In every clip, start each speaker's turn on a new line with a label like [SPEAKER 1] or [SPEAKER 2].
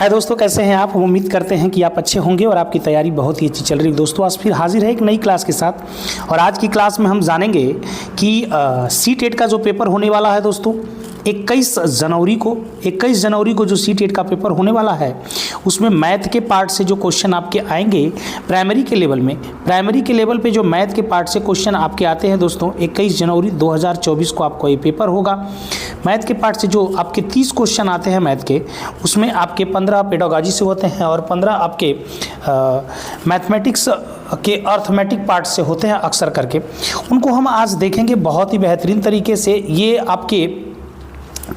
[SPEAKER 1] हाय दोस्तों, कैसे हैं आप। हम उम्मीद करते हैं कि आप अच्छे होंगे और आपकी तैयारी बहुत ही अच्छी चल रही है। दोस्तों आज फिर हाजिर है एक नई क्लास के साथ और आज की क्लास में हम जानेंगे कि सी-टेट का जो पेपर होने वाला है दोस्तों 21 जनवरी को जो सी-टेट का पेपर होने वाला है उसमें मैथ के पार्ट से जो क्वेश्चन आपके आएंगे प्राइमरी के लेवल पे जो मैथ के पार्ट से क्वेश्चन आपके आते हैं दोस्तों 21 जनवरी 2024 को आपको ये पेपर होगा। मैथ के पार्ट से जो आपके 30 क्वेश्चन आते हैं मैथ के, उसमें आपके 15 पेडागॉजी से होते हैं और 15 आपके मैथमेटिक्स के अर्थमेटिक पार्ट से होते हैं अक्सर करके। उनको हम आज देखेंगे बहुत ही बेहतरीन तरीके से। ये आपके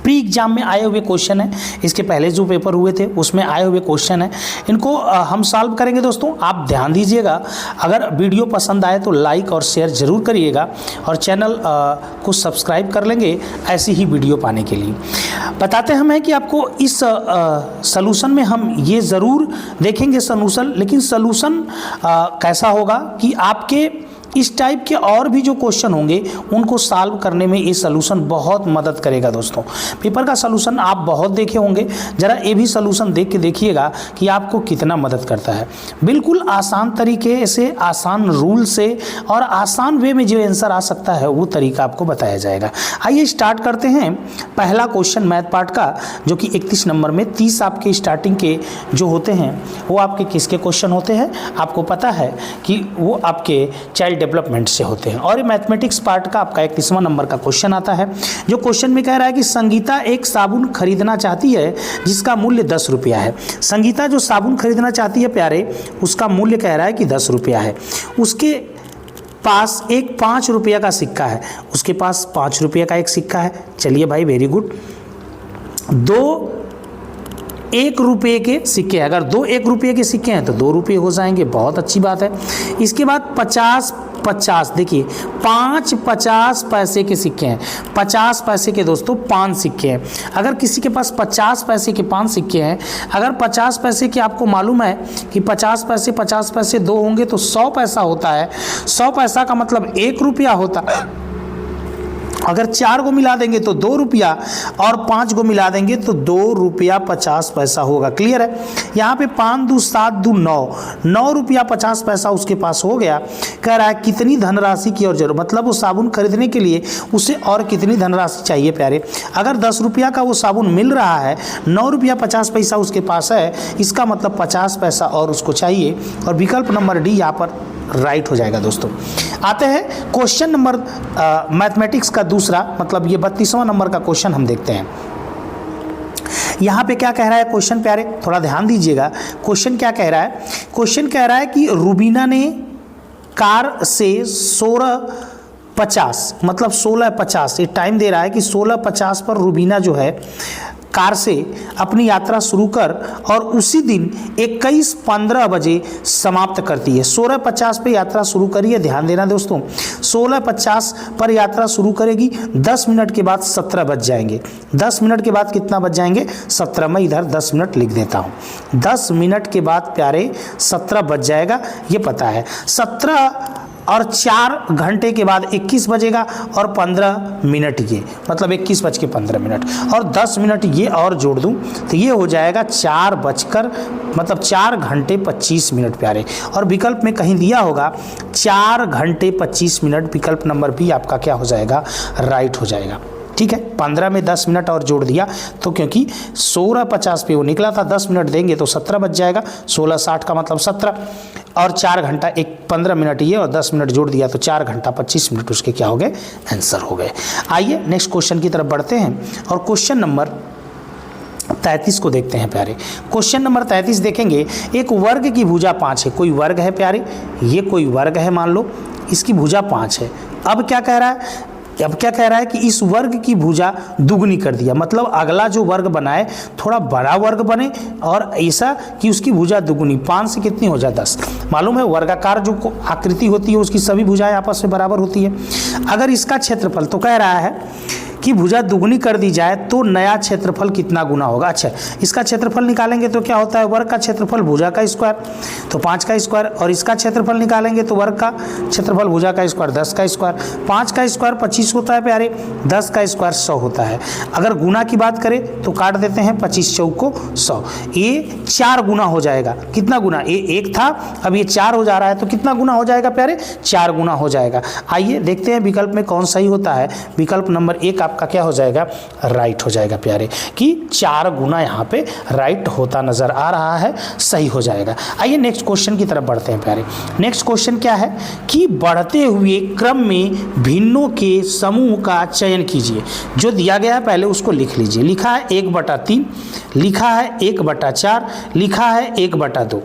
[SPEAKER 1] प्री एग्जाम में आए हुए क्वेश्चन है, इसके पहले जो पेपर हुए थे उसमें आए हुए क्वेश्चन है, इनको हम सॉल्व करेंगे दोस्तों। आप ध्यान दीजिएगा, अगर वीडियो पसंद आए तो लाइक और शेयर ज़रूर करिएगा और चैनल को सब्सक्राइब कर लेंगे ऐसी ही वीडियो पाने के लिए। बताते हम हैं कि आपको इस सॉल्यूशन में हम ये ज़रूर देखेंगे सॉल्यूशन, लेकिन सॉल्यूशन कैसा होगा कि आपके इस टाइप के और भी जो क्वेश्चन होंगे उनको सॉल्व करने में ये सॉल्यूशन बहुत मदद करेगा दोस्तों। पेपर का सॉल्यूशन आप बहुत देखे होंगे, ज़रा ये भी सॉल्यूशन देख के देखिएगा कि आपको कितना मदद करता है। बिल्कुल आसान तरीके से, आसान रूल से और आसान वे में जो आंसर आ सकता है वो तरीका आपको बताया जाएगा। आइए स्टार्ट करते हैं पहला क्वेश्चन मैथ पार्ट का, जो कि 31 नंबर में 30 आपके स्टार्टिंग के जो होते हैं वो आपके किसके क्वेश्चन होते हैं, आपको पता है कि वो आपके चाइल्ड डेवलपमेंट से होते हैं। और ये मैथमेटिक्स पार्ट का आपका 31वां नंबर का क्वेश्चन आता है, जो क्वेश्चन में कह रहा है कि संगीता एक साबुन खरीदना चाहती है जिसका मूल्य 10 रुपया है। संगीता जो साबुन खरीदना चाहती है प्यारे, उसका मूल्य कह रहा है कि 10 रुपया है। उसके पास एक 5 रुपया का सिक्का है, उसके पास 5 रुपये का एक सिक्का है। चलिए भाई, वेरी गुड। दो 1 रुपये के सिक्के, अगर 2 1 रुपये के सिक्के हैं तो 2 रुपये हो जाएंगे, बहुत अच्छी बात है। इसके बाद 50 देखिए 5 50 पैसे के सिक्के हैं, 50 पैसे के दोस्तों 5 सिक्के हैं। अगर किसी के पास 50 पैसे के 5 सिक्के हैं, अगर 50 पैसे के आपको मालूम है कि 50 पैसे 2 होंगे तो 100 पैसा होता है। 100 पैसा का मतलब 1 रुपया होता है। अगर 4 को मिला देंगे तो 2 रुपया और 5 को मिला देंगे तो 2 रुपया 50 पैसा होगा। क्लियर है। यहाँ पे 5 दूँ 7 दूँ 9 रुपया 50 पैसा उसके पास हो गया। कह रहा है कितनी धनराशि की और जरूरत, मतलब वो साबुन खरीदने के लिए उसे और कितनी धनराशि चाहिए प्यारे। अगर 10 रुपया का वो साबुन मिल रहा है, 9 रुपया 50 पैसा उसके पास है, इसका मतलब 50 पैसा और उसको चाहिए। और विकल्प नंबर डी यहाँ पर राइट हो जाएगा दोस्तों। आते हैं क्वेश्चन नंबर मैथमेटिक्स का दूसरा, मतलब ये 32वां नंबर का क्वेश्चन हम देखते हैं। यहाँ पे क्या कह रहा है क्वेश्चन प्यारे, थोड़ा ध्यान दीजिएगा। क्वेश्चन क्या कह रहा है, क्वेश्चन कह रहा है कि रूबीना ने कार से 16:50 मतलब 16:50 ये टाइम दे रहा है कि 16:50 पर रूबीना जो है कार से अपनी यात्रा शुरू कर और उसी दिन 21:15 बजे समाप्त करती है। 16:50 पे यात्रा शुरू करी है, ध्यान देना दोस्तों। 16:50 पर यात्रा शुरू करेगी, 10 मिनट के बाद 17 बज जाएंगे। 10 मिनट के बाद कितना बज जाएंगे, 17। मैं इधर 10 मिनट लिख देता हूँ। 10 मिनट के बाद प्यारे 17 बज जाएगा, ये पता है। 17 और 4 घंटे के बाद 21 बजेगा और 15 मिनट ये, मतलब 21:15 और 10 मिनट ये और जोड़ दूं तो ये हो जाएगा 4 घंटे 25 मिनट प्यारे। और विकल्प में कहीं दिया होगा 4 घंटे 25 मिनट, विकल्प नंबर बी आपका क्या हो जाएगा, राइट हो जाएगा। ठीक है, 15 में 10 मिनट और जोड़ दिया तो क्योंकि 16:50 पे वो निकला था, 10 मिनट देंगे तो 17 बज जाएगा। 16:60 का मतलब 17 और 4 घंटा 15 मिनट ये और 10 मिनट जोड़ दिया तो 4 घंटा 25 मिनट उसके क्या हो गए, आंसर हो गए। आइए नेक्स्ट क्वेश्चन की तरफ बढ़ते हैं और क्वेश्चन नंबर 33 को देखते हैं प्यारे। क्वेश्चन नंबर 33 देखेंगे। एक वर्ग की भुजा 5 है, कोई वर्ग है प्यारे, ये कोई वर्ग है मान लो, इसकी भुजा 5 है। अब क्या कह रहा है, अब क्या कह रहा है कि इस वर्ग की भुजा दुगनी कर दिया, मतलब अगला जो वर्ग बनाए थोड़ा बड़ा वर्ग बने और ऐसा कि उसकी भुजा दुगनी। 5 से कितनी हो जाए, 10। मालूम है वर्गाकार जो आकृति होती है उसकी सभी भुजाएं आपस में बराबर होती है। अगर इसका क्षेत्रफल, तो कह रहा है की भुजा दुगनी कर दी जाए तो नया क्षेत्रफल कितना गुना होगा। अच्छा, इसका क्षेत्रफल निकालेंगे तो क्या होता है, वर्ग का क्षेत्रफल भुजा का स्क्वायर, तो 5 का स्क्वायर, और इसका क्षेत्रफल निकालेंगे तो वर्ग का क्षेत्रफल भुजा का स्क्वायर 10 का स्क्वायर। 5 का स्क्वायर 25 होता है प्यारे, 10 का स्क्वायर 100 होता है। अगर गुना की बात करें तो काट देते हैं, 25 चौको 100, ये 4 गुना हो जाएगा। कितना गुना, ये 1 था, अब ये 4 हो जा रहा है, तो कितना गुना हो जाएगा प्यारे, 4 गुना हो जाएगा। आइए देखते हैं विकल्प में कौन सही होता है। विकल्प नंबर 1 आपका क्या हो जाएगा, राइट हो जाएगा प्यारे, कि 4 गुना यहाँ पे राइट होता नजर आ रहा है, सही हो जाएगा। आइए नेक्स्ट क्वेश्चन की तरफ बढ़ते हैं प्यारे। नेक्स्ट क्वेश्चन क्या है कि बढ़ते हुए क्रम में भिन्नों के समूह का चयन कीजिए। जो दिया गया है पहले उसको लिख लीजिए। लिखा है 1/3, लिखा है 1/4, लिखा है 1/2।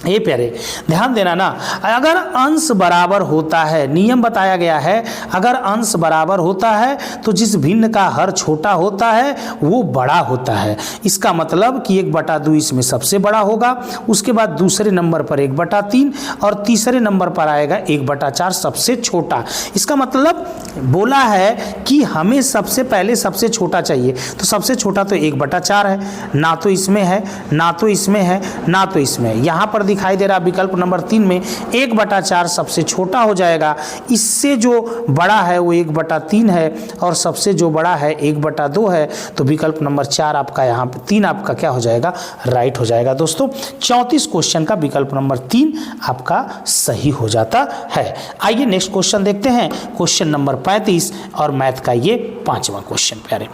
[SPEAKER 1] ये प्यारे ध्यान देना ना, अगर अंश बराबर होता है, नियम बताया गया है, अगर अंश बराबर होता है तो जिस भिन्न का हर छोटा होता है वो बड़ा होता है। इसका मतलब कि 1/2 इसमें सबसे बड़ा होगा, उसके बाद दूसरे नंबर पर 1/3 और तीसरे नंबर पर आएगा 1/4 सबसे छोटा। इसका मतलब बोला है कि हमें सबसे पहले सबसे छोटा चाहिए, तो सबसे छोटा तो 1/4 है, ना तो इसमें है, ना तो इसमें है, ना तो इसमें है। यहाँ पर दिखाई दे रहा विकल्प नंबर 3 में 1/4 सबसे छोटा हो जाएगा। इससे जो बड़ा है वो 1/3 है और सबसे जो बड़ा है 1/2 है, तो विकल्प नंबर 4 आपका यहाँ पे 3 आपका क्या हो जाएगा, राइट हो जाएगा। दोस्तों 34 क्वेश्चन का विकल्प नंबर 3 आपका सही हो जाता है। आइए नेक्स्ट क्वेश्चन देखते हैं, क्वेश्चन नंबर 35 और मैथ का ये 5वां क्वेश्चन प्यारे।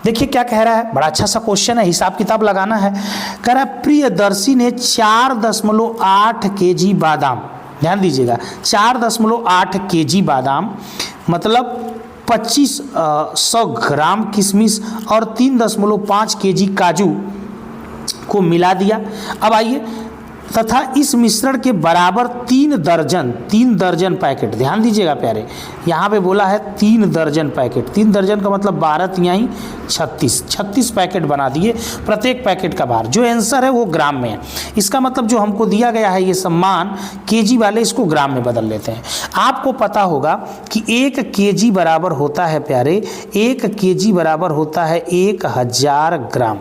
[SPEAKER 1] देखिए क्या कह रहा है, बड़ा अच्छा सा क्वेश्चन है, हिसाब किताब लगाना है। कह रहा है प्रियदर्शी ने 4.8 kg बादाम, ध्यान दीजिएगा 4.8 kg बादाम मतलब 2500 ग्राम किशमिश और 3.5 kg काजू को मिला दिया। अब आइए, तथा इस मिश्रण के बराबर 3 दर्जन पैकेट, ध्यान दीजिएगा प्यारे, यहाँ पे बोला है 3 दर्जन पैकेट, 3 दर्जन का मतलब 12 तिहाई 36 पैकेट बना दिए। प्रत्येक पैकेट का भार, जो आंसर है वो ग्राम में है। इसका मतलब जो हमको दिया गया है ये सम्मान केजी वाले, इसको ग्राम में बदल लेते हैं। आपको पता होगा कि 1 kg बराबर होता है प्यारे, 1 kg बराबर होता है 1000 ग्राम।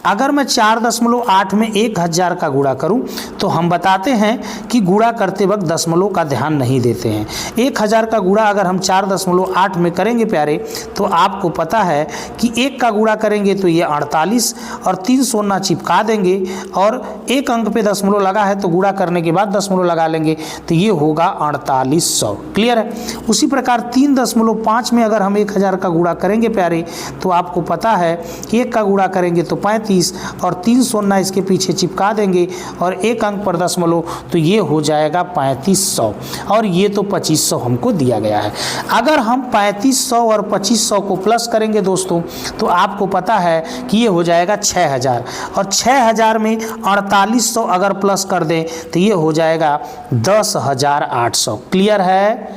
[SPEAKER 1] अगर मैं 4.8 में 1000 का गुणा करूं तो हम बताते हैं कि गुणा करते वक्त दशमलव का ध्यान नहीं देते हैं। 1000 का गुणा अगर हम 4.8 में करेंगे प्यारे, तो आपको पता है कि 1 का गुणा करेंगे तो ये 48 और 3 शून्य चिपका देंगे और एक अंक पे दशमलव लगा है तो गुणा करने के बाद दशमलव लगा लेंगे तो ये होगा 4800। क्लियर है। उसी प्रकार 3.5 में अगर हम 1000 का गुणा करेंगे प्यारे, तो आपको पता है कि 1 का गुणा करेंगे तो 35 और 3 शून्य इसके पीछे चिपका देंगे और एक अंक पर दशमलव, तो ये हो जाएगा 3500 और ये तो 2500 हमको दिया गया है। अगर हम 3500 और 2500 को प्लस करेंगे दोस्तों, तो आपको पता है कि ये हो जाएगा 6000 और 6000 में 4800 अगर प्लस कर दें तो ये हो जाएगा 10800। क्लियर है,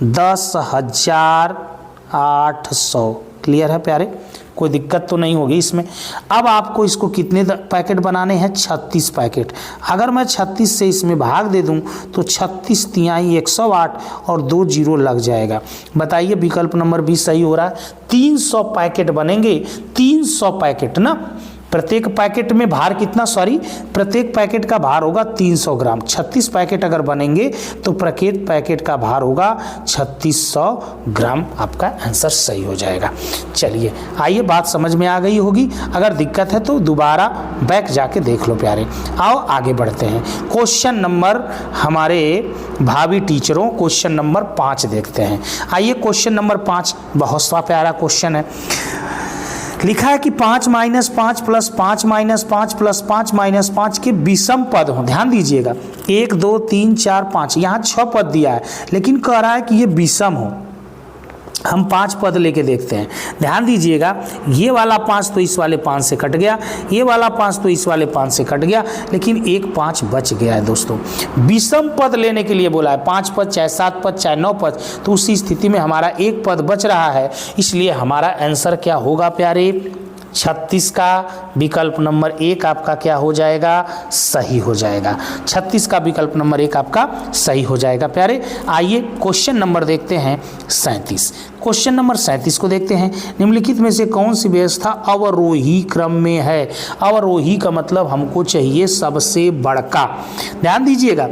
[SPEAKER 1] 10800। क्लियर है प्यारे, कोई दिक्कत तो नहीं होगी इसमें। अब आपको इसको कितने पैकेट बनाने हैं, 36 पैकेट। अगर मैं 36 से इसमें भाग दे दूं तो 36 तिहाई 108 और 2 जीरो लग जाएगा। बताइए विकल्प नंबर 20 सही हो रहा है। 300 पैकेट बनेंगे, 300 पैकेट ना, प्रत्येक पैकेट में भार कितना, प्रत्येक पैकेट का भार होगा 300 ग्राम। 36 पैकेट अगर बनेंगे तो प्रत्येक पैकेट का भार होगा 3600 ग्राम। आपका आंसर सही हो जाएगा। चलिए आइए, बात समझ में आ गई होगी। अगर दिक्कत है तो दोबारा बैक जाके देख लो प्यारे। आओ आगे बढ़ते हैं। क्वेश्चन नंबर, हमारे भावी टीचरों, क्वेश्चन नंबर 5 देखते हैं। आइए क्वेश्चन नंबर 5 बहुत सा प्यारा क्वेश्चन है। लिखा है कि 5 - 5 + 5 - 5 + 5 - 5 के विषम पद हों। ध्यान दीजिएगा, 1 2 3 4 5, यहाँ 6 पद दिया है लेकिन कह रहा है कि ये विषम हो। हम 5 पद लेके देखते हैं। ध्यान दीजिएगा, ये वाला 5 तो इस वाले 5 से कट गया, ये वाला 5 तो इस वाले 5 से कट गया, लेकिन एक 5 बच गया है दोस्तों। विषम पद लेने के लिए बोला है, 5 पद चाहे 7 पद चाहे 9 पद, तो उसी स्थिति में हमारा एक पद बच रहा है, इसलिए हमारा आंसर क्या होगा प्यारे, 36 का विकल्प नंबर 1 आपका क्या हो जाएगा, सही हो जाएगा। 36 का विकल्प नंबर 1 आपका सही हो जाएगा प्यारे। आइए क्वेश्चन नंबर देखते हैं 37। क्वेश्चन नंबर 37 को देखते हैं। निम्नलिखित में से कौन सी व्यवस्था अवरोही क्रम में है। अवरोही का मतलब हमको चाहिए सबसे बड़का। ध्यान दीजिएगा,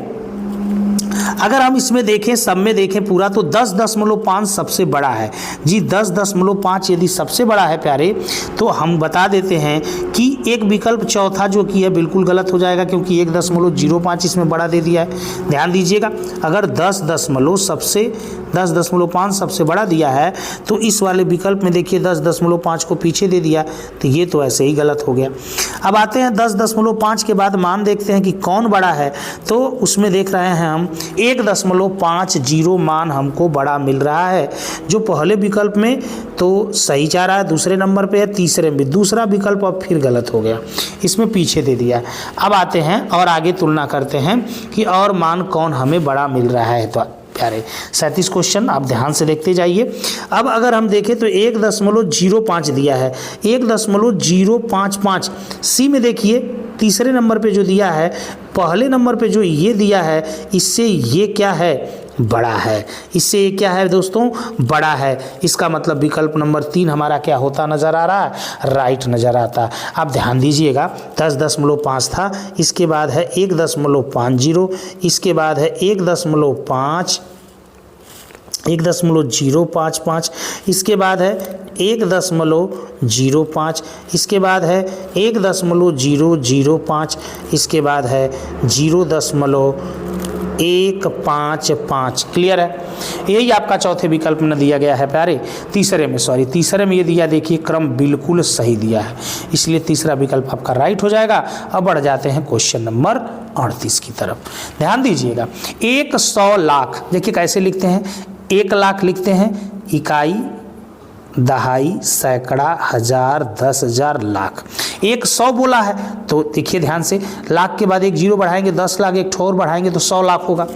[SPEAKER 1] अगर हम इसमें देखें, सब में देखें पूरा, तो 10.5 सबसे बड़ा है जी। 10.5 यदि सबसे बड़ा है प्यारे, तो हम बता देते हैं कि एक विकल्प चौथा जो कि है बिल्कुल गलत हो जाएगा, क्योंकि 1.05 इसमें बड़ा दे दिया है। ध्यान दीजिएगा, अगर 10.5 सबसे बड़ा दिया है तो इस वाले विकल्प में देखिए 10.5 को पीछे दे दिया, तो ये तो ऐसे ही गलत हो गया। अब आते हैं 10.5 के बाद मान देखते हैं कि कौन बड़ा है, तो उसमें देख रहे हैं हम 1.50 मान हमको बड़ा मिल रहा है, जो पहले विकल्प में तो सही जा रहा है, दूसरे नंबर पे है, तीसरे में दूसरा विकल्प अब फिर गलत हो गया, इसमें पीछे दे दिया। अब आते हैं और आगे तुलना करते हैं कि और मान कौन हमें बड़ा मिल रहा है। तो प्यारे 37 क्वेश्चन आप ध्यान से देखते जाइए। अब अगर हम देखें तो 1.05 दिया है, 1.055 सी में देखिए तीसरे नंबर पे जो दिया है, पहले नंबर पे जो ये दिया है, इससे ये क्या है, बड़ा है। इससे ये क्या है दोस्तों, बड़ा है। इसका मतलब विकल्प नंबर 3 हमारा क्या होता नजर आ रहा है, राइट नजर आता। आप ध्यान दीजिएगा, 10.5 था, इसके बाद है 1.50, इसके बाद है 1.055, इसके बाद है 1.05, इसके बाद है 1.005, इसके बाद है 0.155। क्लियर है, यही आपका चौथे विकल्प में दिया गया है प्यारे। तीसरे में ये दिया, देखिए क्रम बिल्कुल सही दिया है, इसलिए तीसरा विकल्प आपका राइट हो जाएगा। अब बढ़ जाते हैं क्वेश्चन नंबर 38 की तरफ। ध्यान दीजिएगा, 100 लाख, देखिए कैसे लिखते हैं, 1 लाख लिखते हैं, इकाई, दहाई, सैकड़ा, हजार, 10,000, लाख। 100 बोला है तो देखिए ध्यान से, लाख के बाद एक जीरो बढ़ाएंगे, 10 लाख, एक ठोर बढ़ाएंगे तो 100 लाख होगा।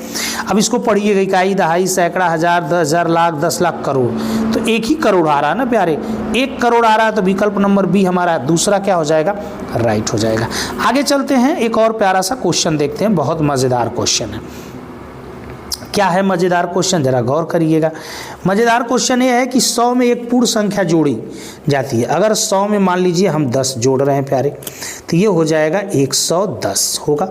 [SPEAKER 1] अब इसको पढ़िएगा, इकाई, दहाई, सैकड़ा, हजार, 10,000, लाख, 10 लाख, करोड़, तो 1 ही करोड़ आ रहा है ना प्यारे, 1 करोड़ आ रहा है, तो विकल्प नंबर बी हमारा दूसरा क्या हो जाएगा, राइट हो जाएगा। आगे चलते हैं, एक और प्यारा सा क्वेश्चन देखते हैं, बहुत मज़ेदार क्वेश्चन है। क्या है मज़ेदार क्वेश्चन, जरा गौर करिएगा। मज़ेदार क्वेश्चन ये है कि 100 में एक पूर्ण संख्या जोड़ी जाती है। अगर 100 में मान लीजिए हम 10 जोड़ रहे हैं प्यारे, तो ये हो जाएगा 110 होगा।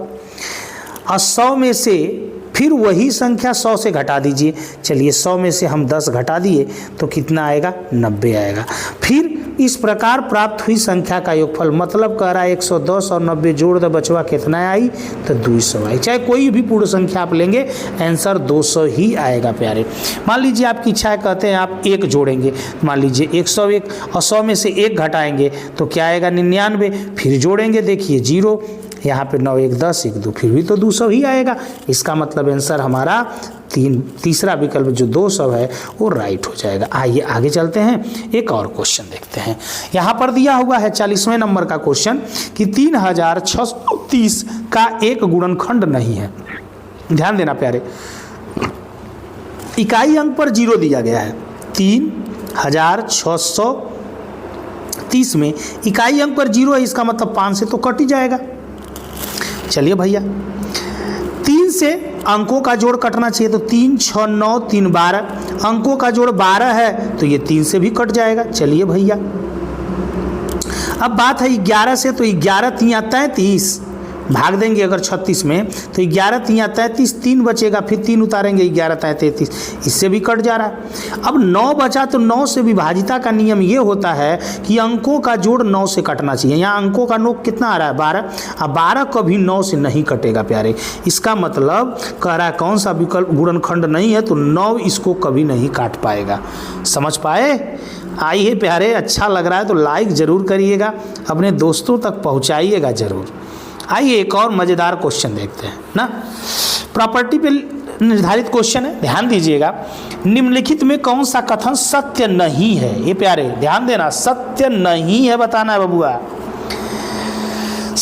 [SPEAKER 1] और 100 में से फिर वही संख्या 100 से घटा दीजिए। चलिए 100 में से हम 10 घटा दिए तो कितना आएगा, 90 आएगा। फिर इस प्रकार प्राप्त हुई संख्या का योगफल, मतलब कह रहा है 110 और 90 जोड़ दो, बचवा कितना आई, तो 200 आई। चाहे कोई भी पूर्ण संख्या आप लेंगे, आंसर 200 ही आएगा प्यारे। मान लीजिए आपकी इच्छा है, कहते हैं आप 1 जोड़ेंगे, मान लीजिए 101 और 100 में से 1 घटाएंगे तो क्या आएगा, 99। फिर जोड़ेंगे, देखिए 0, यहाँ पे 9 1 10 1 2, फिर भी तो 200 ही आएगा। इसका मतलब आंसर हमारा तीसरा विकल्प जो 200 है वो राइट हो जाएगा। आइए आगे चलते हैं, एक और क्वेश्चन देखते हैं। यहाँ पर दिया हुआ है 40वें नंबर का क्वेश्चन कि 3630 का एक गुणनखंड नहीं है। ध्यान देना प्यारे, इकाई अंक पर 0 दिया गया है। 3630 में इकाई अंक पर 0 है, इसका मतलब 5 से तो कट ही जाएगा। चलिए भैया, 3 से अंकों का जोड़ कटना चाहिए, तो 3 6 9 3 12, अंकों का जोड़ 12 है तो ये 3 से भी कट जाएगा। चलिए भैया, अब बात है 11 से, तो 11 3 33, भाग देंगे अगर 36 में तो 11 3 33, 3 बचेगा, फिर 3 उतारेंगे, 11 33, इससे भी कट जा रहा है। अब 9 बचा, तो 9 से विभाजिता का नियम ये होता है कि अंकों का जोड़ 9 से कटना चाहिए। यहाँ अंकों का नोक कितना आ रहा है, 12। अब 12 कभी 9 से नहीं कटेगा प्यारे। इसका मतलब कह रहा है कौन सा विकल्प गुणनखंड नहीं है, तो 9 इसको कभी नहीं काट पाएगा। समझ पाए? आइए प्यारे, अच्छा लग रहा है तो लाइक ज़रूर करिएगा, अपने दोस्तों तक पहुँचाइएगा ज़रूर। आइए एक और मज़ेदार क्वेश्चन देखते हैं ना, प्रॉपर्टी पे निर्धारित क्वेश्चन है। ध्यान दीजिएगा, निम्नलिखित में कौन सा कथन सत्य नहीं है। ये प्यारे ध्यान देना, सत्य नहीं है बताना है बबुआ।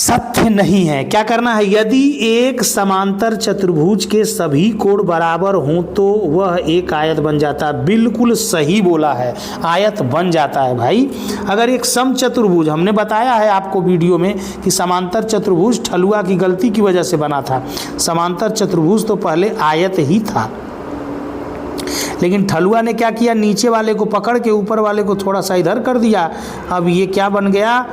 [SPEAKER 1] सत्य नहीं है। क्या करना है, यदि एक समांतर चतुर्भुज के सभी कोण बराबर हों तो वह एक आयत बन जाता है। बिल्कुल सही बोला है, आयत बन जाता है भाई। अगर एक समचतुर्भुज, हमने बताया है आपको वीडियो में कि समांतर चतुर्भुज ठलुआ की गलती की वजह से बना था। समांतर चतुर्भुज तो पहले आयत ही था, लेकिन ठलुआ ने क्या किया, नीचे वाले को पकड़ के ऊपर वाले को थोड़ा सा इधर कर दिया। अब ये क्या बन गया,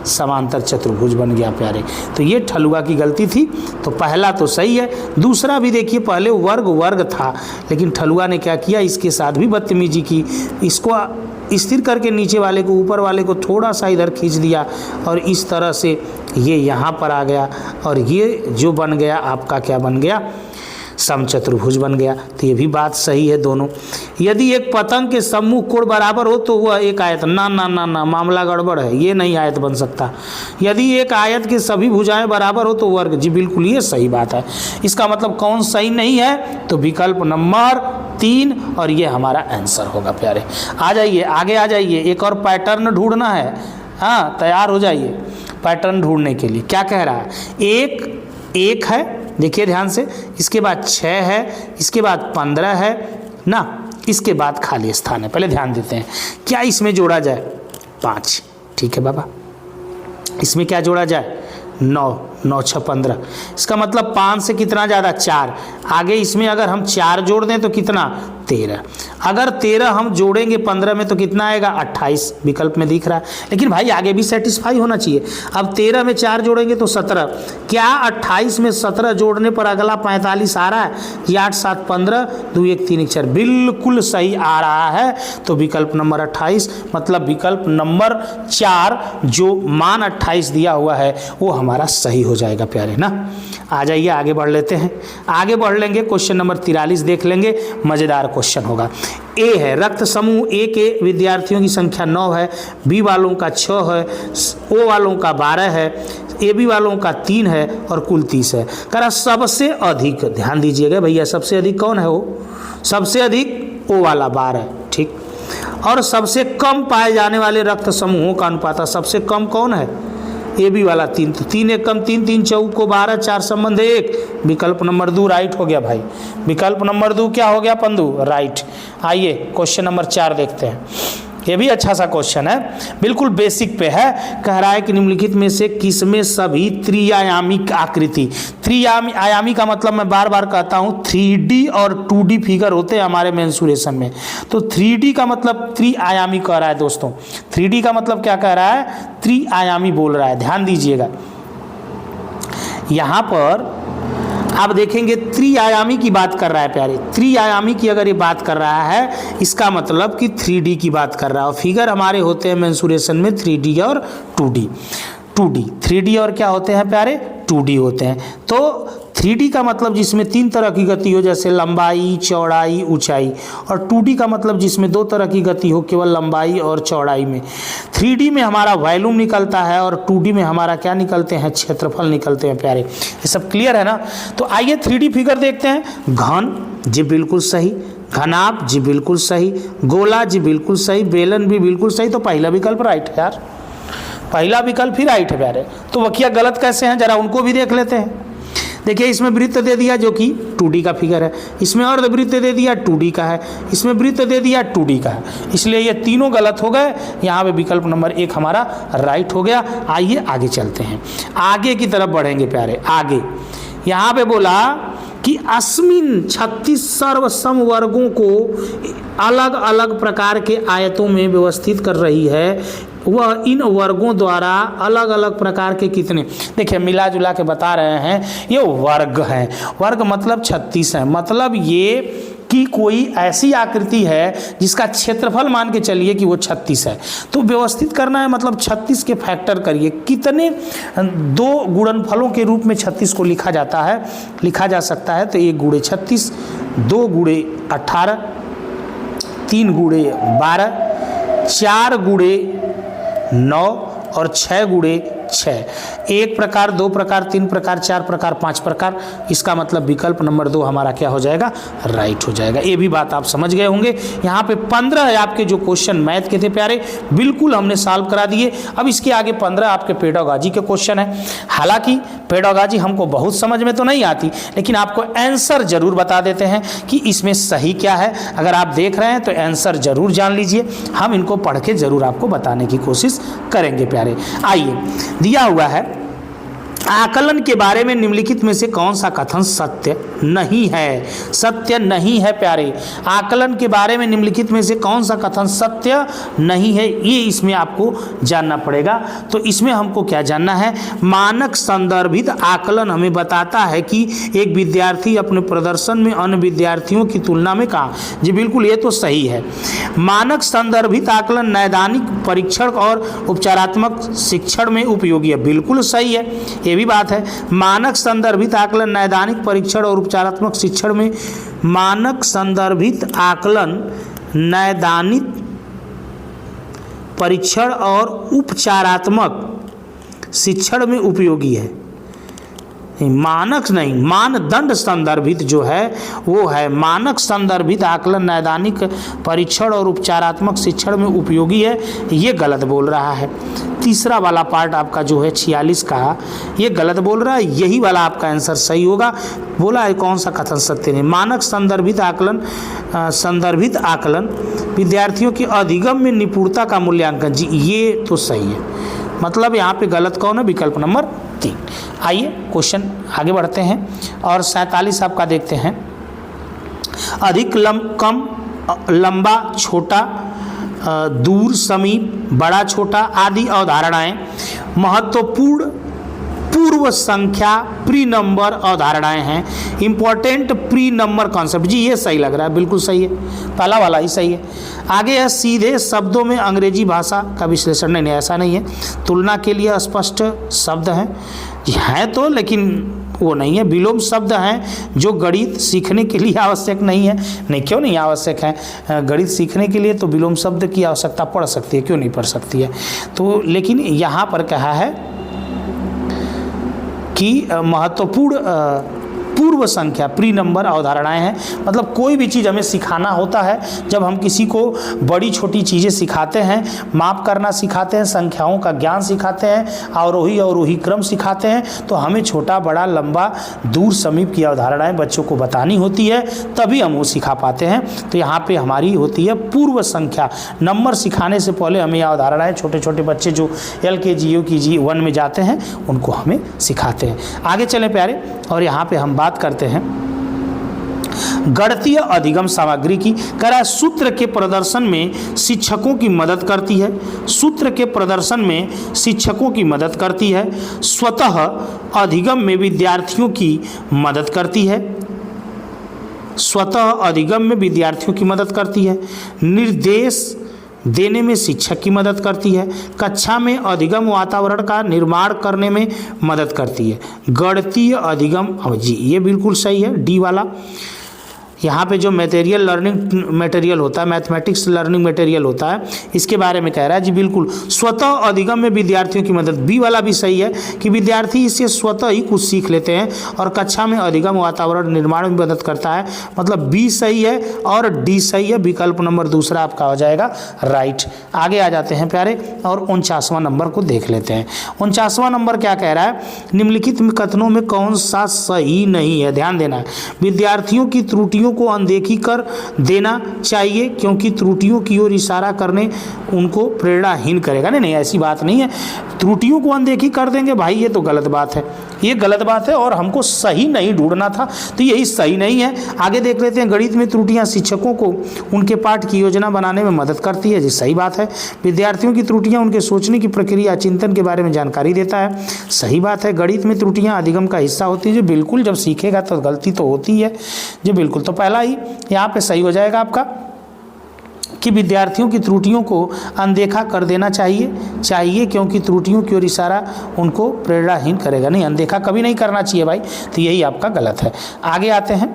[SPEAKER 1] समांतर चतुर्भुज बन गया प्यारे। तो ये ठलुआ की गलती थी। तो पहला तो सही है, दूसरा भी देखिए, पहले वर्ग वर्ग था, लेकिन ठलुआ ने क्या किया, इसके साथ भी बदतमीजी की। इसको स्थिर करके नीचे वाले को ऊपर वाले को थोड़ा सा इधर खींच दिया और इस तरह से ये यहाँ पर आ गया और ये जो बन गया आपका क्या बन गया, समचतुर्भुज बन गया। तो ये भी बात सही है दोनों। यदि एक पतंग के सम्मुख कोण बराबर हो तो वह एक आयत, ना ना ना ना, मामला गड़बड़ है, ये नहीं आयत बन सकता। यदि एक आयत के सभी भुजाएं बराबर हो तो वर्ग, जी बिल्कुल ये सही बात है। इसका मतलब कौन सही नहीं है, तो विकल्प नंबर 3 और ये हमारा आंसर होगा प्यारे। आ जाइए आगे, आ जाइए, एक और पैटर्न ढूंढना है। हाँ, तैयार हो जाइए पैटर्न ढूंढने के लिए। क्या कह रहा है, एक है, देखिए ध्यान से, इसके बाद 6 है, इसके बाद 15 है ना, इसके बाद खाली स्थान है। पहले ध्यान देते हैं क्या इसमें जोड़ा जाए, 5, ठीक है बाबा। इसमें क्या जोड़ा जाए, 9, 9 6 15। इसका मतलब 5 से कितना ज़्यादा, 4। आगे इसमें अगर हम 4 जोड़ दें तो कितना, 13। अगर 13 हम जोड़ेंगे 15 में तो कितना आएगा, 28 विकल्प में दिख रहा है। लेकिन भाई आगे भी सेटिस्फाई होना चाहिए। अब 13 में 4 जोड़ेंगे तो 17। क्या 28 में 17 जोड़ने पर अगला 45 आ रहा है, कि 8 7 15, 2 1 3 1 4, बिल्कुल सही आ रहा है। तो विकल्प नंबर 28, मतलब विकल्प नंबर 4 जो मान 28 दिया हुआ है वो हमारा सही हो जाएगा प्यारे ना। आ जाइए आगे बढ़ लेते हैं, आगे बढ़ लेंगे, क्वेश्चन नंबर 43 देख लेंगे, मज़ेदार क्वेश्चन होगा। ए है, रक्त समूह ए के विद्यार्थियों की संख्या 9 है, बी वालों का 6 है, ओ वालों का 12 है, ए बी वालों का 3 है और कुल 30 है। कह रहा सबसे अधिक, ध्यान दीजिएगा भैया, सबसे अधिक कौन है, वो सबसे अधिक ओ वाला 12, ठीक। और सबसे कम पाए जाने वाले रक्त समूहों का अनुपात, सबसे कम कौन है, ए बी वाला 3। तो 3 एक कम 3, 3 चौक को 12, 4 संबंध 1, विकल्प नंबर 2 राइट हो गया भाई। विकल्प नंबर 2 क्या हो गया पंदू, राइट। आइए क्वेश्चन नंबर 4 देखते हैं। ये भी अच्छा सा क्वेश्चन है, बिल्कुल बेसिक पे है। कह रहा है कि निम्नलिखित में से किसमें सभी त्रिआयामिक आकृति, त्रिआयामी का मतलब मैं बार बार कहता हूँ 3D और 2D फिगर होते हैं हमारे मेंसुरेशन में। तो 3D का मतलब त्रिआयामी कह रहा है दोस्तों। 3D का मतलब क्या कह रहा है, त्रिआयामी बोल रहा है। ध्यान दीजिएगा, यहाँ पर आप देखेंगे त्रिआयामी की बात कर रहा है प्यारे। त्रिआयामी की अगर ये बात कर रहा है, इसका मतलब कि 3D की बात कर रहा है। और फिगर हमारे होते हैं मेंसुरेशन में 3D और 2D। 3D और क्या होते हैं प्यारे, 2D होते हैं। तो 3D का मतलब जिसमें 3 तरह की गति हो, जैसे लंबाई, चौड़ाई, ऊंचाई। और 2D का मतलब जिसमें 2 तरह की गति हो, केवल लंबाई और चौड़ाई में। 3D में हमारा वॉल्यूम निकलता है और 2D में हमारा क्या निकलते हैं, क्षेत्रफल निकलते हैं प्यारे। ये सब क्लियर है ना। तो आइए 3D फिगर देखते हैं। घन, जी बिल्कुल सही। घनाभ, जी बिल्कुल सही। गोला, जी बिल्कुल सही। बेलन भी बिल्कुल सही। तो पहला विकल्प राइट है यार, पहला विकल्प ही राइट है प्यारे। तो वकिया गलत कैसे हैं, जरा उनको भी देख लेते हैं। देखिए इसमें वृत्त दे दिया जो कि 2D का फिगर है, इसमें और वृत्त दे दिया 2D का है, इसमें वृत्त दे दिया 2D का है, इसलिए ये तीनों गलत हो गए। यहाँ पे विकल्प नंबर 1 हमारा राइट हो गया। आइए आगे चलते हैं, आगे की तरफ बढ़ेंगे प्यारे। आगे यहाँ पे बोला कि अस्मिन 36 सर्वसम वर्गों को अलग अलग प्रकार के आयतों में व्यवस्थित कर रही है। वह इन वर्गों द्वारा अलग अलग प्रकार के कितने, देखिए मिला जुला के बता रहे हैं, ये वर्ग हैं। वर्ग मतलब 36 है, मतलब ये कि कोई ऐसी आकृति है जिसका क्षेत्रफल मान के चलिए कि वो 36 है। तो व्यवस्थित करना है, मतलब 36 के फैक्टर करिए। कितने 2 गुणनफलों के रूप में 36 को लिखा जाता है, लिखा जा सकता है। तो 1 गुणे 36, 2 गुणे 18, 3 गुणे 12, 4 गुणे 9 और 6 गुणे 6। 1 प्रकार, 2 प्रकार, 3 प्रकार, 4 प्रकार, 5 प्रकार। इसका मतलब विकल्प नंबर 2 हमारा क्या हो जाएगा, राइट हो जाएगा। ये भी बात आप समझ गए होंगे। यहाँ पे 15 आपके जो क्वेश्चन मैथ के थे प्यारे, बिल्कुल हमने सॉल्व करा दिए। अब इसके आगे 15 आपके पेडागॉजी के क्वेश्चन है। हालांकि पेडागॉजी हमको बहुत समझ में तो नहीं आती, लेकिन आपको आंसर जरूर बता देते हैं कि इसमें सही क्या है। अगर आप देख रहे हैं तो आंसर जरूर जान लीजिए, हम इनको पढ़ के जरूर आपको बताने की कोशिश करेंगे प्यारे। आइए, दिया हुआ है आकलन के बारे में निम्नलिखित में से कौन सा कथन सत्य नहीं है। सत्य नहीं है प्यारे। आकलन के बारे में निम्नलिखित में से कौन सा कथन सत्य नहीं है, ये इसमें आपको जानना पड़ेगा। तो इसमें हमको क्या जानना है, मानक संदर्भित आकलन हमें बताता है कि एक विद्यार्थी अपने प्रदर्शन में अन्य विद्यार्थियों की तुलना में कहाँ, जी बिल्कुल ये तो सही है। मानक संदर्भित आकलन नैदानिक परीक्षण और उपचारात्मक शिक्षण में उपयोगी है, बिल्कुल सही है, ये भी बात है। मानक संदर्भित आकलन नैदानिक परीक्षण और उपचारात्मक शिक्षण में, मानक संदर्भित आकलन नैदानिक परीक्षण और उपचारात्मक शिक्षण में उपयोगी है। मानक नहीं, मानदंड संदर्भित जो है वो है मानक संदर्भित आकलन नैदानिक परीक्षण और उपचारात्मक शिक्षण में उपयोगी है, ये गलत बोल रहा है। तीसरा वाला पार्ट आपका जो है 46 का, ये गलत बोल रहा है, यही वाला आपका आंसर सही होगा। बोला है कौन सा कथन सत्य नहीं। मानक संदर्भित आकलन विद्यार्थियों की अधिगम में निपुणता का मूल्यांकन, जी ये तो सही है। मतलब यहाँ पे गलत कौन है, विकल्प नंबर 3। आइए क्वेश्चन आगे बढ़ते हैं और 47 आपका देखते हैं। अधिक कम, लंबा, छोटा, दूर, समीप, बड़ा, छोटा आदि अवधारणाएं महत्वपूर्ण पूर्व संख्या प्री नंबर अवधारणाएं हैं। इंपॉर्टेंट प्री नंबर कॉन्सेप्ट, जी ये सही लग रहा है, बिल्कुल सही है, पहला वाला ही सही है। आगे है सीधे शब्दों में अंग्रेजी भाषा का विश्लेषण, नहीं ऐसा नहीं है। तुलना के लिए स्पष्ट शब्द हैं, जी हैं तो, लेकिन वो नहीं है। विलोम शब्द हैं जो गणित सीखने के लिए आवश्यक नहीं है। नहीं, क्यों नहीं आवश्यक है, गणित सीखने के लिए तो विलोम शब्द की आवश्यकता पड़ सकती है, क्यों नहीं पड़ सकती है। तो लेकिन यहाँ पर कहा है कि महत्वपूर्ण पूर्व संख्या प्री नंबर अवधारणाएं हैं। मतलब कोई भी चीज़ हमें सिखाना होता है, जब हम किसी को बड़ी छोटी चीज़ें सिखाते हैं, माप करना सिखाते हैं, संख्याओं का ज्ञान सिखाते हैं, अवरोही क्रम सिखाते हैं, तो हमें छोटा, बड़ा, लंबा, दूर, समीप की अवधारणाएं बच्चों को बतानी होती है, तभी हम वो सिखा पाते हैं। तो यहाँ पे हमारी होती है पूर्व संख्या। नंबर सिखाने से पहले हमें यह अवधारणाएं छोटे छोटे बच्चे जो LKG UKG 1 में जाते हैं उनको हमें सिखाते हैं। आगे चलें प्यारे, और यहाँ पे हम बात करते हैं गणितीय अधिगम सामग्री की। कह रहा है सूत्र के प्रदर्शन में शिक्षकों की मदद करती है। सूत्र के प्रदर्शन में शिक्षकों की मदद करती है। स्वतः अधिगम में विद्यार्थियों की मदद करती है। स्वतः अधिगम में विद्यार्थियों की मदद करती है। निर्देश देने में शिक्षक की मदद करती है। कक्षा में अधिगम वातावरण का निर्माण करने में मदद करती है। गणितीय अधिगम, जी ये बिल्कुल सही है, डी वाला। यहाँ पे जो लर्निंग मटेरियल होता है, मैथमेटिक्स लर्निंग मटेरियल होता है, इसके बारे में कह रहा है, जी बिल्कुल। स्वतः अधिगम में विद्यार्थियों की मदद, बी वाला भी सही है कि विद्यार्थी इससे स्वतः ही कुछ सीख लेते हैं और कक्षा में अधिगम वातावरण निर्माण में मदद करता है। मतलब बी सही है और डी सही है, विकल्प नंबर दूसरा आपका हो जाएगा राइट। आगे आ जाते हैं प्यारे और 49वां नंबर को देख लेते हैं। 49वां नंबर क्या कह रहा है, निम्नलिखित कथनों में कौन सा सही नहीं है, ध्यान देना है। विद्यार्थियों की त्रुटियों को अनदेखी कर देना चाहिए क्योंकि त्रुटियों की ओर इशारा करने उनको प्रेरणाहीन करेगा। नहीं, ऐसी बात नहीं है, त्रुटियों को अनदेखी कर देंगे भाई, ये तो गलत बात है, ये गलत बात है और हमको सही नहीं ढूंढना था, तो यही सही नहीं है। आगे देख लेते हैं, गणित में त्रुटियां शिक्षकों को उनके पाठ की योजना बनाने में मदद करती है, जी सही बात है। विद्यार्थियों की त्रुटियां उनके सोचने की प्रक्रिया, चिंतन के बारे में जानकारी देता है, सही बात है। गणित में त्रुटियां अधिगम का हिस्सा होती है, जी बिल्कुल, जब सीखेगा तो गलती तो होती है, जी बिल्कुल। तो पहला ही यहाँ पे सही हो जाएगा आपका कि विद्यार्थियों की त्रुटियों को अनदेखा कर देना चाहिए क्योंकि त्रुटियों की ओर इशारा उनको प्रेरणाहीन करेगा। नहीं, अनदेखा कभी नहीं करना चाहिए भाई, तो यही आपका गलत है। आगे आते हैं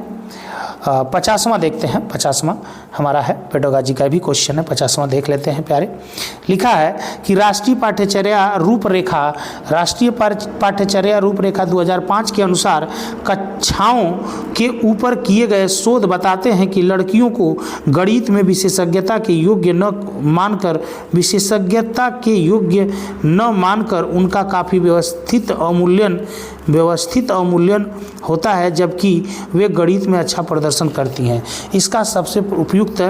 [SPEAKER 1] 50वां देखते हैं। 50वां हमारा है, पेडागॉजी का भी क्वेश्चन है, 50वां देख लेते हैं प्यारे। लिखा है कि राष्ट्रीय पाठ्यचर्या रूपरेखा 2005 के अनुसार कक्षाओं के ऊपर किए गए शोध बताते हैं कि लड़कियों को गणित में विशेषज्ञता के योग्य न मानकर उनका काफ़ी व्यवस्थित अवमूल्यन होता है, जबकि वे गणित में अच्छा प्रदर्शन करती हैं। इसका सबसे उपयुक्त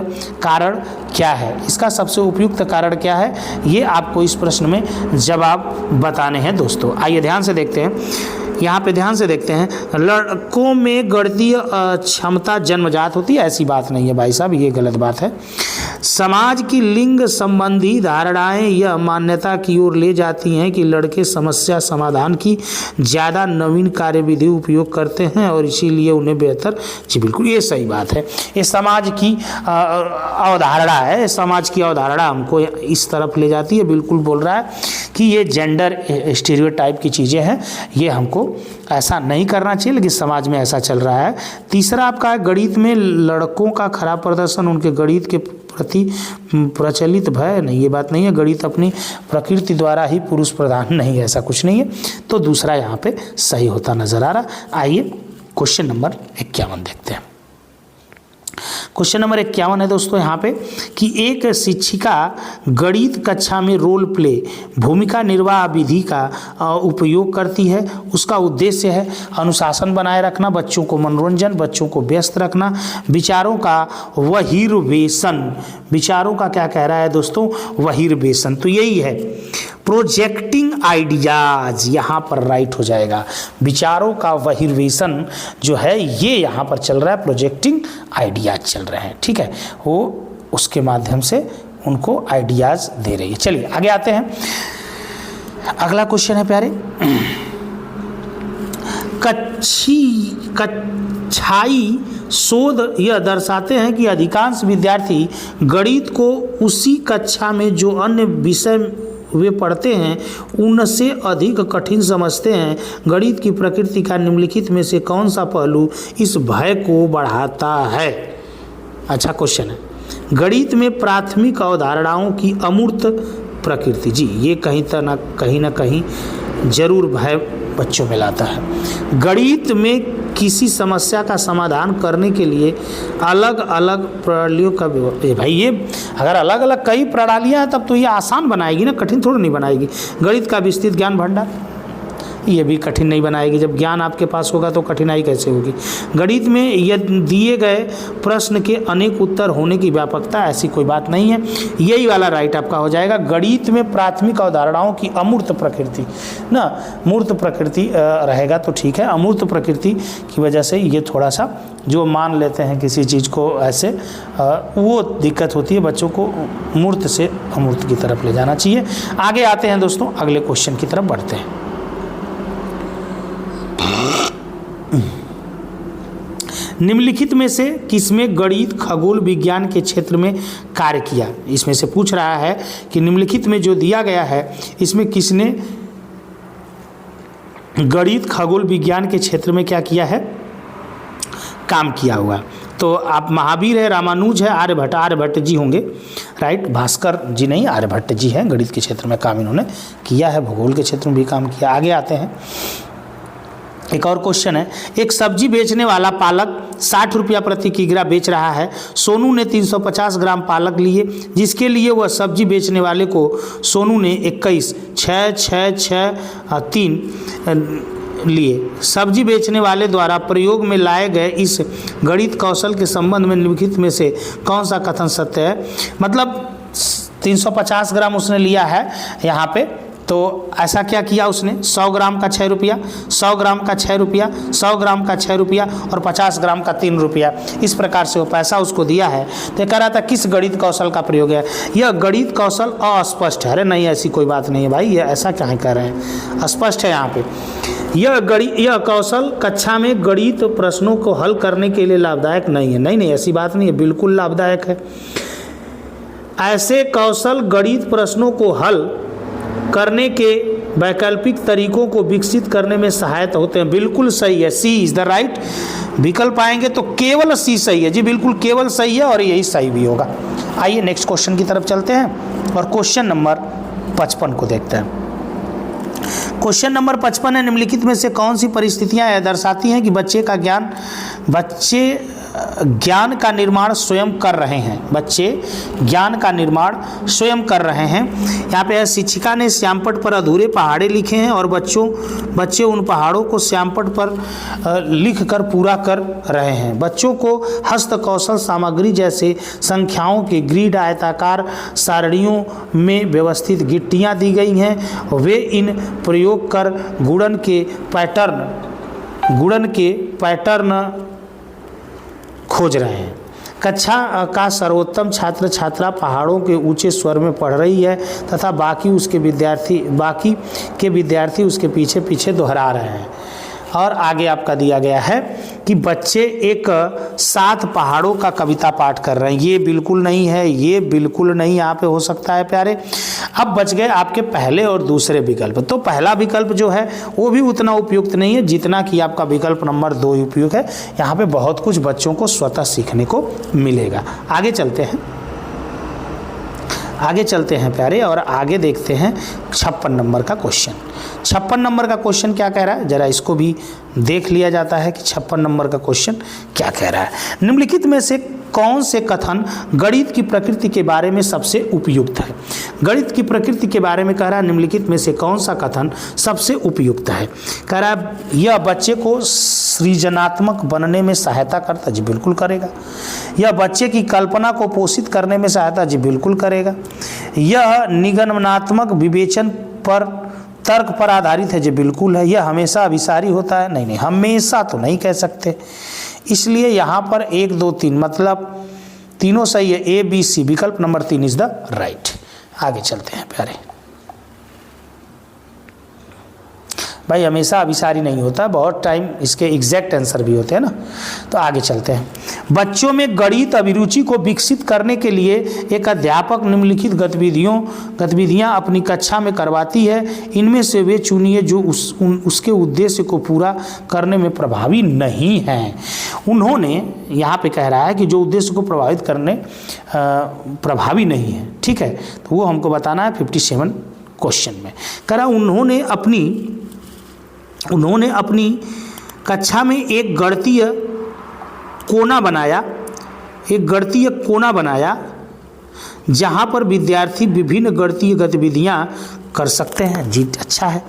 [SPEAKER 1] कारण क्या है? इसका सबसे उपयुक्त कारण क्या है, ये आपको इस प्रश्न में जवाब बताने हैं दोस्तों। आइए ध्यान से देखते हैं, यहाँ पे ध्यान से देखते हैं। लड़कों में गणितीय क्षमता जन्मजात होती है, ऐसी बात नहीं है भाई साहब, ये गलत बात है। समाज की लिंग संबंधी धारणाएं यह मान्यता की ओर ले जाती हैं कि लड़के समस्या समाधान की ज़्यादा नवीन कार्यविधि उपयोग करते हैं और इसीलिए उन्हें बेहतर। जी बिल्कुल, ये सही बात है। ये समाज की अवधारणा है, समाज की अवधारणा हमको इस तरफ ले जाती है। बिल्कुल बोल रहा है कि ये जेंडर स्टीरियोटाइप की चीज़ें हैं, ये हमको ऐसा नहीं करना चाहिए, लेकिन समाज में ऐसा चल रहा है। तीसरा आपका है, गणित में लड़कों का खराब प्रदर्शन उनके गणित के प्रति प्रचलित भय नहीं, ये बात नहीं है। गणित अपनी प्रकृति द्वारा ही पुरुष प्रधान नहीं है, ऐसा कुछ नहीं है। तो दूसरा यहाँ पे सही होता नजर आ रहा। आइए क्वेश्चन नंबर 51 देखते हैं। क्वेश्चन नंबर 51 है दोस्तों यहाँ पे कि एक शिक्षिका गणित कक्षा में रोल प्ले भूमिका निर्वाह विधि का उपयोग करती है। उसका उद्देश्य है अनुशासन बनाए रखना, बच्चों को मनोरंजन, बच्चों को व्यस्त रखना, विचारों का बहिर्वेशन। विचारों का क्या कह रहा है दोस्तों? बहिर्वेशन। तो यही है प्रोजेक्टिंग आइडियाज, यहाँ पर राइट हो जाएगा। विचारों का बहिर्वेशन जो है ये यहाँ पर चल रहा है, प्रोजेक्टिंग आइडियाज चल रहे हैं, ठीक है। वो उसके माध्यम से उनको आइडियाज दे रही है। चलिए आगे आते हैं। अगला क्वेश्चन है प्यारे, कक्षाई शोध यह दर्शाते हैं कि अधिकांश विद्यार्थी गणित को उसी कक्षा में जो अन्य विषय वे पढ़ते हैं उनसे अधिक कठिन समझते हैं। गणित की प्रकृति का निम्नलिखित में से कौन सा पहलू इस भय को बढ़ाता है? अच्छा क्वेश्चन है। गणित में प्राथमिक अवधारणाओं की अमूर्त प्रकृति, जी ये कहीं ना कहीं जरूर भय बच्चों में लाता है। गणित में किसी समस्या का समाधान करने के लिए अलग अलग प्रणालियों का भाई, ये अगर अलग अलग कई प्रणालियां हैं तब तो ये आसान बनाएगी ना, कठिन थोड़ी नहीं बनाएगी। गणित का विस्तृत ज्ञान भंडार ये भी कठिन नहीं बनाएगी। जब ज्ञान आपके पास होगा तो कठिनाई कैसे होगी? गणित में यह दिए गए प्रश्न के अनेक उत्तर होने की व्यापकता, ऐसी कोई बात नहीं है। यही वाला राइट आपका हो जाएगा। गणित में प्राथमिक अवधारणाओं की अमूर्त प्रकृति ना, मूर्त प्रकृति रहेगा तो ठीक है। अमूर्त प्रकृति की वजह से ये थोड़ा सा जो मान लेते हैं किसी चीज़ को ऐसे वो दिक्कत होती है। बच्चों को मूर्त से अमूर्त की तरफ ले जाना चाहिए। आगे आते हैं दोस्तों, अगले क्वेश्चन की तरफ बढ़ते हैं। निम्नलिखित में से किसमें गणित खगोल विज्ञान के क्षेत्र में कार्य किया? इसमें से पूछ रहा है कि निम्नलिखित में जो दिया गया है इसमें किसने गणित खगोल विज्ञान के क्षेत्र में क्या किया है, काम किया हुआ। तो आप महावीर है, रामानुज है, आर्यभट्ट जी होंगे, राइट। भास्कर जी नहीं, आर्यभट्ट जी हैं। गणित के क्षेत्र में काम इन्होंने किया है, भूगोल के क्षेत्र में भी काम किया। आगे आते हैं। एक और क्वेश्चन है, एक सब्जी बेचने वाला पालक 60 रुपया प्रति किलोग्राम बेच रहा है। सोनू ने 350 ग्राम पालक लिए, जिसके लिए वह सब्जी बेचने वाले को सोनू ने 21,6,6,6,3 लिए। सब्जी बेचने वाले द्वारा प्रयोग में लाए गए इस गणित कौशल के संबंध में निम्नलिखित में से कौन सा कथन सत्य है? मतलब 350 ग्राम उसने लिया है यहाँ पे, तो ऐसा क्या किया उसने? 100 ग्राम का 6 रुपया, 100 ग्राम का 6 रुपया, 100 ग्राम का 6 रुपया और 50 ग्राम का 3 रुपया, इस प्रकार से वो पैसा उसको दिया है। तो कह रहा था किस गणित कौशल का प्रयोग है? यह गणित कौशल अस्पष्ट है। अरे नहीं, ऐसी कोई बात नहीं है भाई, ये ऐसा क्या कह रहे हैं, स्पष्ट है यहाँ पे। यह कौशल कक्षा में गणित प्रश्नों को हल करने के लिए लाभदायक नहीं है। नहीं, ऐसी बात नहीं है, बिल्कुल लाभदायक है। ऐसे कौशल गणित प्रश्नों को हल करने के वैकल्पिक तरीकों को विकसित करने में सहायता होते हैं। बिल्कुल सही है, सी इज द राइट विकल्प आएंगे तो केवल सी सही है जी, बिल्कुल केवल सही है और यही सही भी होगा। आइए नेक्स्ट क्वेश्चन की तरफ चलते हैं और क्वेश्चन नंबर 55 को देखते हैं। क्वेश्चन नंबर 55 है, निम्नलिखित में से कौन सी परिस्थितियां यह दर्शाती हैं कि बच्चे ज्ञान का निर्माण स्वयं कर रहे हैं। बच्चे ज्ञान का निर्माण स्वयं कर रहे हैं। यहाँ पे शिक्षिका ने श्यामपट्ट पर अधूरे पहाड़े लिखे हैं और बच्चे उन पहाड़ों को श्यामपट्ट पर लिख कर पूरा कर रहे हैं। बच्चों को हस्तकौशल सामग्री जैसे संख्याओं के ग्रिड, आयताकार सारणियों में व्यवस्थित गिट्टियाँ दी गई हैं। वे इन प्रयोग कर गुणन के पैटर्न खोज रहे हैं। कक्षा का सर्वोत्तम छात्र छात्रा पहाड़ों के ऊंचे स्वर में पढ़ रही है तथा बाकी के विद्यार्थी उसके पीछे पीछे दोहरा रहे हैं। और आगे आपका दिया गया है कि बच्चे एक 7 पहाड़ों का कविता पाठ कर रहे हैं। ये बिल्कुल नहीं है, ये बिल्कुल नहीं यहाँ पे हो सकता है प्यारे। अब बच गए आपके पहले और दूसरे विकल्प। तो पहला विकल्प जो है वो भी उतना उपयुक्त नहीं है जितना कि आपका विकल्प नंबर 2 उपयुक्त है। यहाँ पे बहुत कुछ बच्चों को स्वतः सीखने को मिलेगा। आगे चलते हैं प्यारे और आगे देखते हैं 56 नंबर का क्वेश्चन। 56 नंबर का क्वेश्चन क्या कह रहा है, जरा इसको भी देख लिया जाता है कि 56 नंबर का क्वेश्चन क्या कह रहा है। निम्नलिखित में से कौन से कथन गणित की प्रकृति के बारे में सबसे उपयुक्त है। गणित की प्रकृति के बारे में कह रहा है, निम्नलिखित में से कौन सा कथन सबसे उपयुक्त है। कह रहा है यह बच्चे को सृजनात्मक बनने में सहायता करता, जी बिल्कुल करेगा। यह बच्चे की कल्पना को पोषित करने में सहायता, जी बिल्कुल करेगा। यह निगमनात्मक विवेचन पर तर्क पर आधारित है, जी बिल्कुल है। यह हमेशा अभिसारी होता है, नहीं, हमेशा तो नहीं कह सकते। इसलिए यहाँ पर 1 2 3 मतलब तीनों सही है। A B C विकल्प नंबर 3 इज द राइट। आगे चलते हैं प्यारे। भाई हमेशा अभिसारी नहीं होता, बहुत टाइम इसके एग्जैक्ट आंसर भी होते हैं ना। तो आगे चलते हैं। बच्चों में गणित अभिरुचि को विकसित करने के लिए एक अध्यापक निम्नलिखित गतिविधियां अपनी कक्षा में करवाती है। इनमें से वे चुनिए जो उसके उद्देश्य को पूरा करने में प्रभावी नहीं हैं। उन्होंने यहाँ पे कह रहा है कि जो उद्देश्य को प्रभावी नहीं है, ठीक है, तो वो हमको बताना है 57 क्वेश्चन में। कह रहा उन्होंने अपनी कक्षा में एक गणितीय कोना बनाया जहां पर विद्यार्थी विभिन्न गणितीय गतिविधियां कर सकते हैं। जी अच्छा है।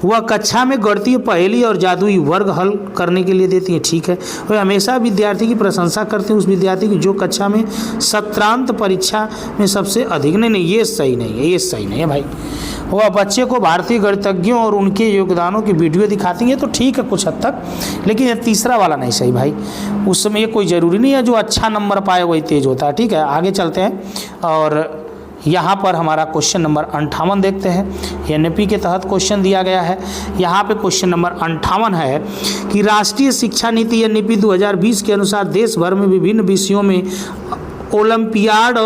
[SPEAKER 1] वह कक्षा में गणितीय पहेली और जादुई वर्ग हल करने के लिए देती है, ठीक है। वह हमेशा विद्यार्थी की प्रशंसा करते हैं, उस विद्यार्थी की जो कक्षा में सत्रांत परीक्षा में सबसे अधिक। नहीं, ये सही नहीं है भाई। वह बच्चे को भारतीय गणितज्ञों और उनके योगदानों की वीडियो दिखाती है, तो ठीक है कुछ हद तक, लेकिन ये तीसरा वाला नहीं सही भाई। उस समय कोई ज़रूरी नहीं है जो अच्छा नंबर पाए वही तेज होता है, ठीक है। आगे चलते हैं और यहाँ पर हमारा क्वेश्चन नंबर 58 देखते हैं। एनपी के तहत क्वेश्चन दिया गया है। यहाँ पे क्वेश्चन नंबर 58 है कि राष्ट्रीय शिक्षा नीति एनपी 2020 के अनुसार देश भर में विभिन्न विषयों में ओलंपियाड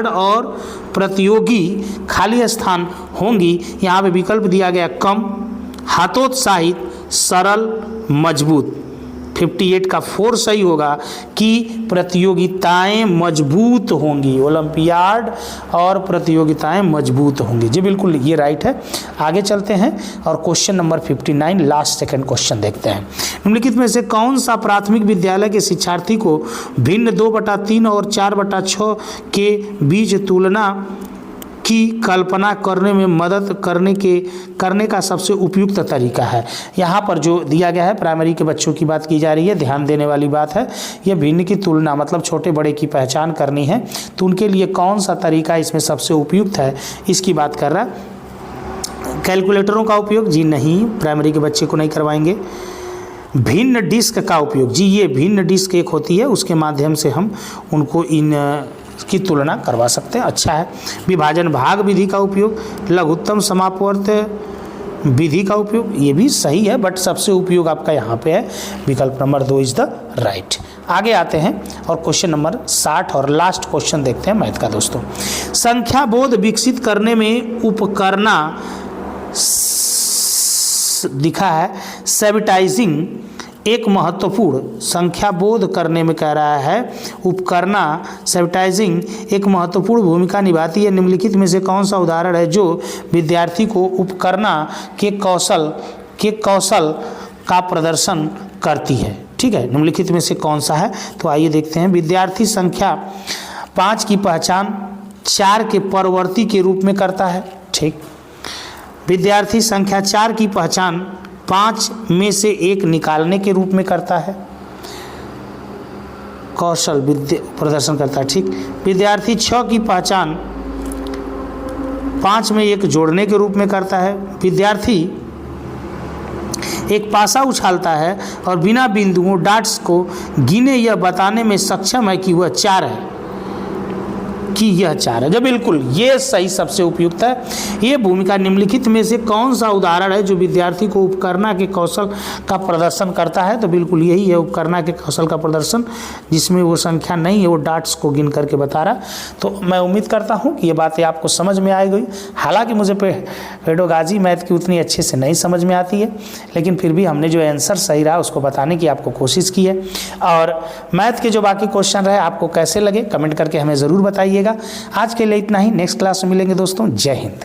[SPEAKER 1] और प्रतियोगी खाली स्थान होंगी। यहाँ पे विकल्प दिया गया कम, हतोत्साहित, सरल, मजबूत। 58 का 4 सही होगा कि प्रतियोगिताएं मजबूत होंगी, ओलंपियाड और प्रतियोगिताएं मजबूत होंगी। जी बिल्कुल ये राइट है। आगे चलते हैं और question number 59 last second question देखते हैं। निम्नलिखित में से कौन सा प्राथमिक विद्यालय के शिक्षार्थी को भिन्न 2/3 और 4/6 के बीच तुलना की कल्पना करने में मदद करने का सबसे उपयुक्त तरीका है। यहाँ पर जो दिया गया है प्राइमरी के बच्चों की बात की जा रही है, ध्यान देने वाली बात है। यह भिन्न की तुलना मतलब छोटे बड़े की पहचान करनी है, तो उनके लिए कौन सा तरीका इसमें सबसे उपयुक्त है इसकी बात कर रहा है। कैलकुलेटरों का उपयोग, जी नहीं, प्राइमरी के बच्चे को नहीं करवाएंगे। भिन्न डिस्क का उपयोग, जी ये भिन्न डिस्क एक होती है, उसके माध्यम से हम उनको की तुलना करवा सकते हैं, अच्छा है। विभाजन भाग विधि का उपयोग, लघुत्तम समापवर्त विधि का उपयोग, ये भी सही है, बट सबसे उपयोग आपका यहाँ पे है विकल्प नंबर 2 इज द राइट। आगे आते हैं और क्वेश्चन नंबर 60 और लास्ट क्वेश्चन देखते हैं मैथ का दोस्तों। संख्या बोध विकसित करने में उपकरणा दिखा है सैबिटाइजिंग एक महत्वपूर्ण, संख्या बोध करने में कह रहा है उपकरणा सैबिटाइजिंग एक महत्वपूर्ण भूमिका निभाती है। निम्नलिखित में से कौन सा उदाहरण है जो विद्यार्थी को उपकरणा के कौशल का प्रदर्शन करती है? ठीक है, निम्नलिखित में से कौन सा है? तो आइए देखते हैं। विद्यार्थी संख्या 5 की पहचान 4 के परवर्ती के रूप में करता है। ठीक, विद्यार्थी संख्या 4 की पहचान 5 में से 1 निकालने के रूप में करता है, कौशल प्रदर्शन करता है। ठीक, विद्यार्थी 6 की पहचान 5 में 1 जोड़ने के रूप में करता है। विद्यार्थी एक पासा उछालता है और बिना बिंदुओं डॉट्स को गिने यह बताने में सक्षम है कि वह 4 है, कि यह 4 है। जो बिल्कुल ये सही सबसे उपयुक्त है। ये भूमिका निम्नलिखित में से कौन सा उदाहरण है जो विद्यार्थी को उपकरणा के कौशल का प्रदर्शन करता है? तो बिल्कुल यही है उपकरणा के कौशल का प्रदर्शन, जिसमें वो संख्या नहीं है, वो डॉट्स को गिन करके बता रहा। तो मैं उम्मीद करता हूँ कि ये बातें आपको समझ में आ गई। हालांकि मुझे पेडागॉजी मैथ की उतनी अच्छे से नहीं समझ में आती है, लेकिन फिर भी हमने जो आंसर सही रहा उसको बताने की आपको कोशिश की है। और मैथ के जो बाकी क्वेश्चन रहे आपको कैसे लगे कमेंट करके हमें ज़रूर बताइएगा। आज के लिए इतना ही, नेक्स्ट क्लास में मिलेंगे दोस्तों। जय हिंद।